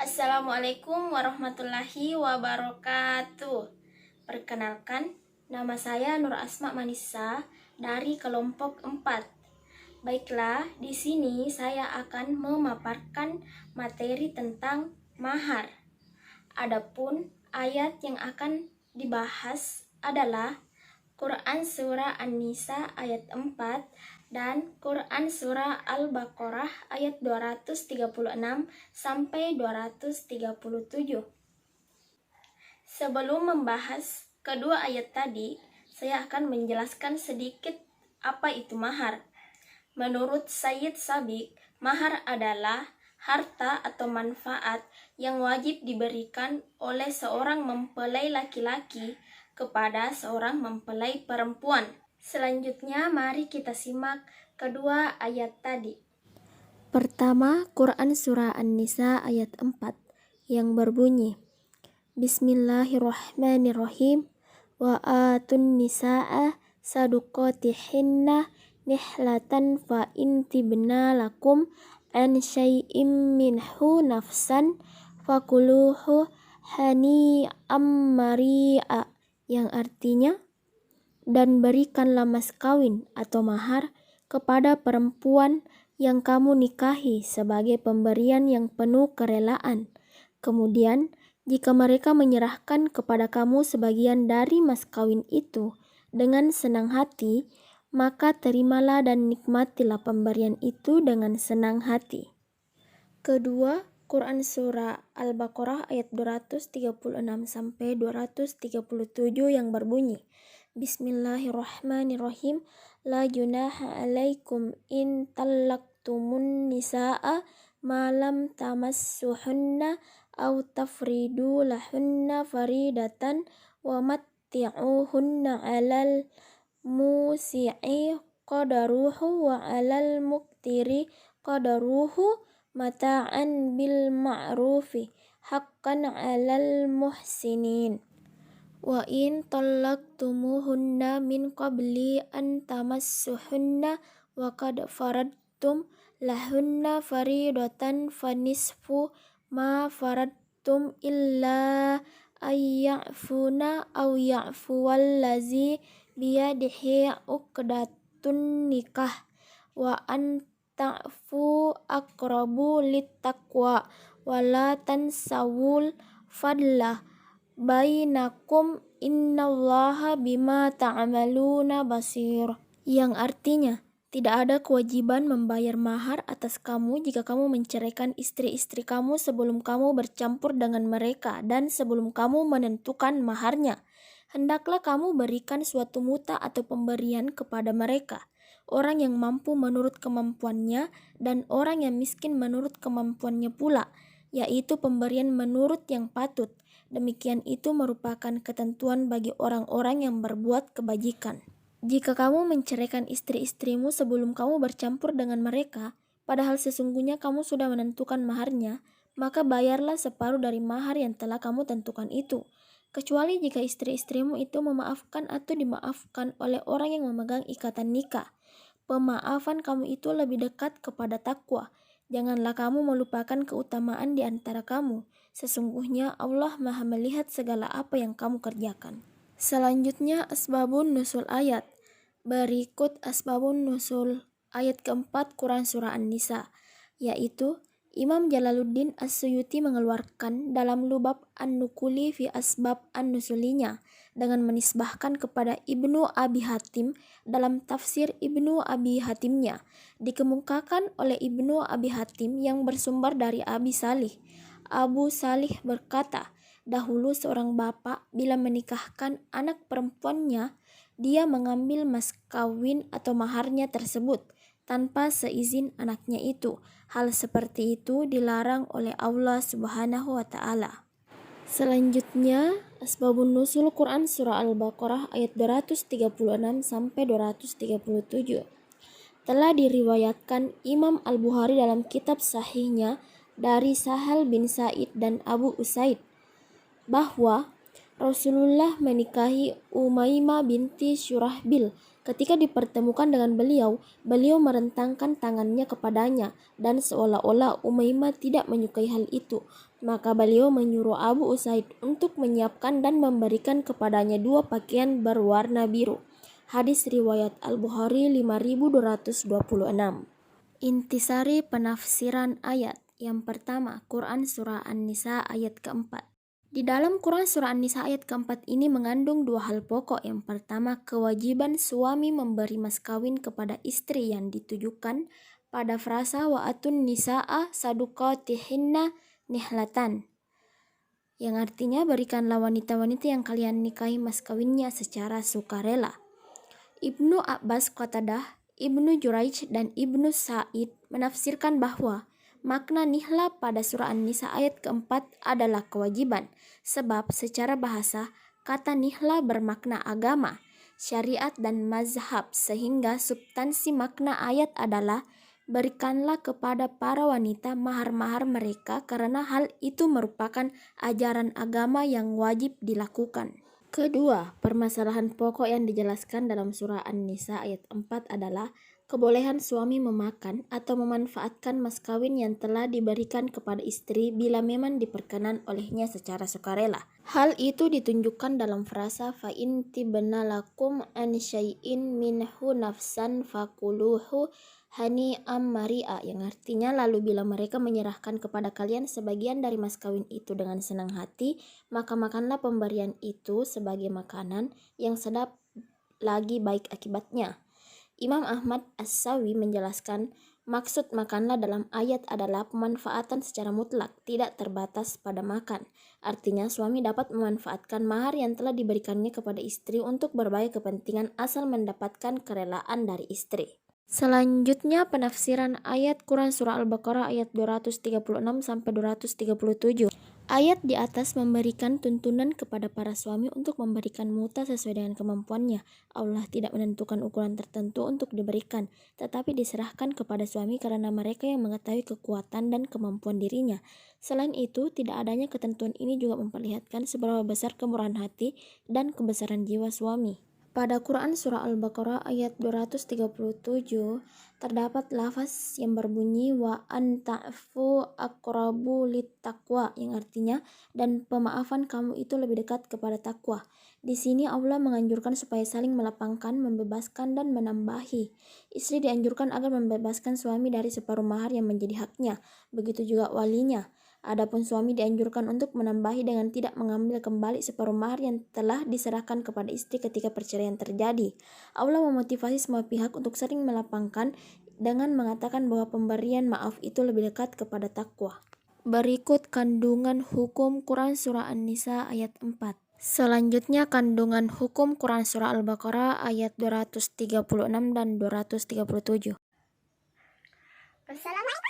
Assalamualaikum warahmatullahi wabarakatuh. Perkenalkan, nama saya Nur Asma Manisa dari kelompok 4. Baiklah, di sini saya akan memaparkan materi tentang mahar. Adapun ayat yang akan dibahas adalah Quran Surah An-Nisa ayat 4 dan Quran Surah Al-Baqarah ayat 236 sampai 237. Sebelum membahas kedua ayat tadi, saya akan menjelaskan sedikit apa itu mahar. Menurut Sayyid Sabiq, mahar adalah harta atau manfaat yang wajib diberikan oleh seorang mempelai laki-laki kepada seorang mempelai perempuan. Selanjutnya mari kita simak kedua ayat tadi. Pertama, Quran Surah An-Nisa ayat 4 yang berbunyi, Bismillahirrahmanirrahim, wa atun nisa'a saduqatihinna nihlatan fa intibna lakum an syai'im minhu nafsan fakuluhu hani'am mari'a, yang artinya, dan berikanlah mas kawin atau mahar kepada perempuan yang kamu nikahi sebagai pemberian yang penuh kerelaan. Kemudian, jika mereka menyerahkan kepada kamu sebagian dari mas kawin itu dengan senang hati, maka terimalah dan nikmatilah pemberian itu dengan senang hati. Kedua, Quran Surah Al-Baqarah ayat 236 sampai 237 yang berbunyi, Bismillahirrahmanirrahim, la junaha alaikum in tallaqtumun nisaa ma lam tamassuhunna aw tafridu lahunna faridatan wa matti'uhunna 'alal musi'i qadaruhu wa 'alal muqtiri qadaruhu mata'an bil ma'rufi haqqan 'alal muhsinin. Wa in tallaqtumuhunna min qabli an tamassuhunna wa qad faradtum lahunna faridatan fanisfu ma faradtum illa ayya'funa aw ya'fuwallazi biyadihi uqdatun nikah wa an ta'fu aqrabu littaqwa wa la tansawul fadlah bainakum innallaha bima ta'maluna basir, yang artinya tidak ada kewajiban membayar mahar atas kamu jika kamu menceraikan istri-istri kamu sebelum kamu bercampur dengan mereka dan sebelum kamu menentukan maharnya. Hendaklah kamu berikan suatu muta atau pemberian kepada mereka, orang yang mampu menurut kemampuannya dan orang yang miskin menurut kemampuannya pula, yaitu pemberian menurut yang patut. Demikian itu merupakan ketentuan bagi orang-orang yang berbuat kebajikan. Jika kamu menceraikan istri-istrimu sebelum kamu bercampur dengan mereka, padahal sesungguhnya kamu sudah menentukan maharnya, maka bayarlah separuh dari mahar yang telah kamu tentukan itu. Kecuali jika istri-istrimu itu memaafkan atau dimaafkan oleh orang yang memegang ikatan nikah. Pemaafan kamu itu lebih dekat kepada takwa. Janganlah kamu melupakan keutamaan di antara kamu. Sesungguhnya Allah Maha melihat segala apa yang kamu kerjakan. Selanjutnya asbabun nusul ayat. Berikut asbabun nusul ayat keempat Quran Surah An-Nisa, yaitu Imam Jalaluddin As-Suyuti mengeluarkan dalam Lubab An-Nukuli fi Asbab An-Nusulinya dengan menisbahkan kepada Ibnu Abi Hatim dalam tafsir Ibnu Abi Hatimnya. Dikemukakan oleh Ibnu Abi Hatim yang bersumber dari Abi Salih. Abu Salih berkata, dahulu seorang bapak bila menikahkan anak perempuannya, dia mengambil mas kawin atau maharnya tersebut tanpa seizin anaknya itu. Hal seperti itu dilarang oleh Allah Subhanahu wa Ta'ala. Selanjutnya, asbabun nusul Quran Surah Al-Baqarah ayat 236 sampai 237. Telah diriwayatkan Imam Al-Bukhari dalam kitab sahihnya dari Sahal bin Sa'id dan Abu Usaid bahwa Rasulullah menikahi Umaymah binti Syurahbil Ketika dipertemukan dengan beliau, beliau merentangkan tangannya kepadanya dan seolah-olah Umaymah tidak menyukai hal itu. Maka beliau menyuruh Abu Usaid untuk menyiapkan dan memberikan kepadanya 2 pakaian berwarna biru. Hadis riwayat Al-Bukhari 5226. Intisari penafsiran ayat. Yang pertama, Quran Surah An-Nisa ayat keempat. Di dalam Quran Surah An-Nisa ayat keempat ini mengandung 2 hal pokok. Yang pertama, kewajiban suami memberi mas kawin kepada istri yang ditujukan pada frasa wa'atun nisa'a saduqatihinna nihlatan, yang artinya berikanlah wanita-wanita yang kalian nikahi mas kawinnya secara sukarela. Ibnu Abbas, Qatadah, Ibnu Juraij, dan Ibnu Sa'id menafsirkan bahwa makna nihla pada surah An-Nisa ayat keempat adalah kewajiban, sebab secara bahasa kata nihla bermakna agama, syariat, dan mazhab, sehingga substansi makna ayat adalah berikanlah kepada para wanita mahar-mahar mereka karena hal itu merupakan ajaran agama yang wajib dilakukan. Kedua, permasalahan pokok yang dijelaskan dalam surah An-Nisa ayat 4 adalah kebolehan suami memakan atau memanfaatkan mas kawin yang telah diberikan kepada istri bila memang diperkenan olehnya secara sukarela. Hal itu ditunjukkan dalam frasa fa'in tibna lakum an syai'in minhu nafsan fakuluhu hani'am mari'a, yang artinya lalu bila mereka menyerahkan kepada kalian sebagian dari mas kawin itu dengan senang hati, maka makanlah pemberian itu sebagai makanan yang sedap lagi baik akibatnya. Imam Ahmad As-Sawi menjelaskan, maksud makanlah dalam ayat adalah pemanfaatan secara mutlak, tidak terbatas pada makan. Artinya suami dapat memanfaatkan mahar yang telah diberikannya kepada istri untuk berbagai kepentingan asal mendapatkan kerelaan dari istri. Selanjutnya penafsiran ayat Quran Surah Al-Baqarah ayat 236-237. Ayat di atas memberikan tuntunan kepada para suami untuk memberikan muta sesuai dengan kemampuannya. Allah tidak menentukan ukuran tertentu untuk diberikan, tetapi diserahkan kepada suami karena mereka yang mengetahui kekuatan dan kemampuan dirinya. Selain itu, tidak adanya ketentuan ini juga memperlihatkan seberapa besar kemurahan hati dan kebesaran jiwa suami. Pada Quran Surah Al-Baqarah ayat 237 terdapat lafaz yang berbunyi wa anta'fu aqrabu littaqwa, yang artinya dan pemaafan kamu itu lebih dekat kepada takwa. Di sini Allah menganjurkan supaya saling melapangkan, membebaskan, dan menambahi. Istri dianjurkan agar membebaskan suami dari separuh mahar yang menjadi haknya, begitu juga walinya. Adapun suami dianjurkan untuk menambahi dengan tidak mengambil kembali separuh mahar yang telah diserahkan kepada istri ketika perceraian terjadi. Allah memotivasi semua pihak untuk sering melapangkan dengan mengatakan bahwa pemberian maaf itu lebih dekat kepada takwa. Berikut kandungan hukum Quran Surah An-Nisa ayat 4. Selanjutnya kandungan hukum Quran Surah Al-Baqarah ayat 236 dan 237. Assalamualaikum.